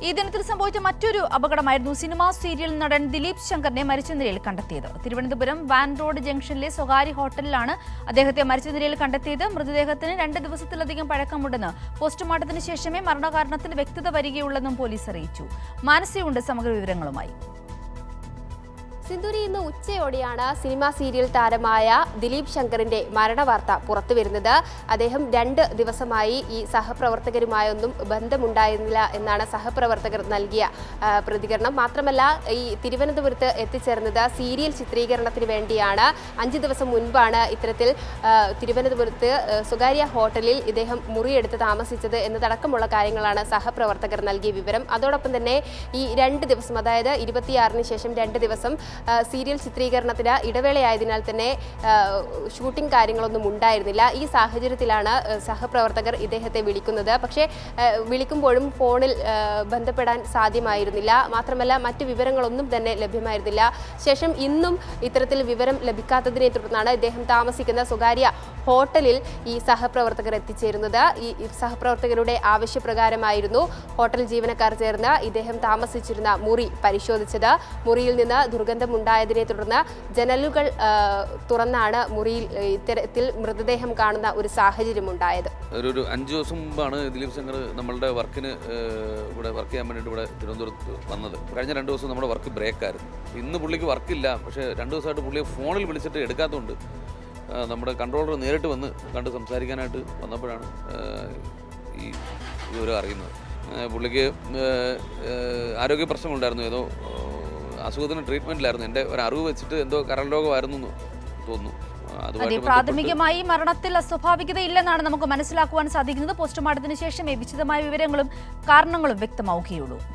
ഈ ദിനത്തിൽ സംഭവിച്ച മറ്റൊരു അപകടമായിരുന്നു സിനിമാ സീരിയൽ നടൻ ദിലീപ് ശങ്കറിനെ മരിച്ച നിലയിൽ കണ്ടെത്തിയത്. തിരുവനന്തപുരം വാൻ റോഡ് ജംഗ്ഷനിലെ സ്വകാര്യ ഹോട്ടലിലാണ് അദ്ദേഹത്തെ മരിച്ച നിലയിൽ കണ്ടെത്തിയത്. മൃതദേഹത്തിന് 2 ദിവസത്തിലധികം പഴക്കമുണ്ടെന്ന് പോസ്റ്റ്മോർട്ടത്തിന് ശേഷമേ മരണകാരണത്തിന് വ്യക്തത വരികയുള്ളെന്നും പോലീസ് അറിയിച്ചു. മാനസികമുണ്ട് സമഗ്ര വിവരങ്ങളുമായി. സിന്ധൂരി, ഇന്ന് ഉച്ചയോടെയാണ് സിനിമാ സീരിയൽ താരമായ ദിലീപ് ശങ്കറിന്റെ മരണവാർത്ത പുറത്തുവരുന്നത്. അദ്ദേഹം 2 ദിവസമായി ഈ സഹപ്രവർത്തകരുമായൊന്നും ബന്ധമുണ്ടായിരുന്നില്ല എന്നാണ് സഹപ്രവർത്തകർ നൽകിയ പ്രതികരണം. മാത്രമല്ല, ഈ തിരുവനന്തപുരത്ത് എത്തിച്ചേർന്നത് സീരിയൽ ചിത്രീകരണത്തിന് വേണ്ടിയാണ്. 5 ദിവസം മുൻപാണ് ഇത്തരത്തിൽ തിരുവനന്തപുരത്ത് സ്വകാര്യ ഹോട്ടലിൽ ഇദ്ദേഹം മുറിയെടുത്ത് താമസിച്ചത് എന്നതടക്കമുള്ള കാര്യങ്ങളാണ് സഹപ്രവർത്തകർ നൽകിയ വിവരം. അതോടൊപ്പം തന്നെ ഈ 2 ദിവസം, അതായത് 26-ന് ശേഷം 2 ദിവസം സീരിയൽ ചിത്രീകരണത്തിന് ഇടവേളയായതിനാൽ തന്നെ ഷൂട്ടിംഗ് കാര്യങ്ങളൊന്നും ഉണ്ടായിരുന്നില്ല. ഈ സാഹചര്യത്തിലാണ് സഹപ്രവർത്തകർ ഇദ്ദേഹത്തെ വിളിക്കുന്നത്. പക്ഷേ വിളിക്കുമ്പോഴും ഫോണിൽ ബന്ധപ്പെടാൻ സാധ്യമായിരുന്നില്ല. മാത്രമല്ല, മറ്റു വിവരങ്ങളൊന്നും തന്നെ ലഭ്യമായിരുന്നില്ല. ശേഷം ഇന്നും ഇത്തരത്തിൽ വിവരം ലഭിക്കാത്തതിനെ തുടർന്നാണ് ഇദ്ദേഹം താമസിക്കുന്ന സ്വകാര്യ ഹോട്ടലിൽ ഈ സഹപ്രവർത്തകർ എത്തിച്ചേരുന്നത്. ഈ സഹപ്രവർത്തകരുടെ ആവശ്യപ്രകാരമായിരുന്നു ഹോട്ടൽ ജീവനക്കാർ ചേർന്ന് ഇദ്ദേഹം താമസിച്ചിരുന്ന മുറി പരിശോധിച്ചത്. മുറിയിൽ നിന്ന് ദുർഗന്ധമുണ്ടായതിനെ തുടർന്ന് ജനലുകൾ തുറന്നാണ് മുറിയിൽ ഇത്തരത്തിൽ മൃതദേഹം കാണുന്ന ഒരു സാഹചര്യം ഉണ്ടായത്. ഒരു 5 ദിവസം മുമ്പാണ് ദിലീപ് ശങ്കർ നമ്മളുടെ വർക്കിന് ഇവിടെ വർക്ക് ചെയ്യാൻ വേണ്ടിയിട്ട് ഇവിടെ തിരുവനന്തപുരത്ത് വന്നത്. കഴിഞ്ഞ 2 ദിവസം നമ്മുടെ വർക്ക് ബ്രേക്കായിരുന്നു. ഇന്ന് പുള്ളിക്ക് വർക്കില്ല. പക്ഷേ 2 ദിവസമായിട്ട് പുള്ളിയെ ഫോണിൽ വിളിച്ചിട്ട് എടുക്കാത്തതുകൊണ്ട് നമ്മുടെ കൺട്രോളർ നേരിട്ട് വന്ന് കണ്ട് സംസാരിക്കാനായിട്ട് വന്നപ്പോഴാണ് ഈ വിവരം അറിയുന്നത്. പുള്ളിക്ക് ആരോഗ്യ പ്രശ്നങ്ങളുണ്ടായിരുന്നു. ഏതോ അസുഖത്തിന് ട്രീറ്റ്മെന്റിലായിരുന്നു. എൻ്റെ ഒരു അറിവ് വെച്ചിട്ട് എന്തോ കരൾ രോഗമായിരുന്നു എന്ന് തോന്നുന്നു. പ്രാഥമികമായി മരണത്തിൽ അസ്വാഭാവികതയില്ലെന്നാണ് നമുക്ക് മനസ്സിലാക്കുവാൻ സാധിക്കുന്നത്. പോസ്റ്റ്മോർട്ടത്തിന് ശേഷമേ വിശദമായ വിവരങ്ങളും കാരണങ്ങളും വ്യക്തമാവുകയുള്ളൂ.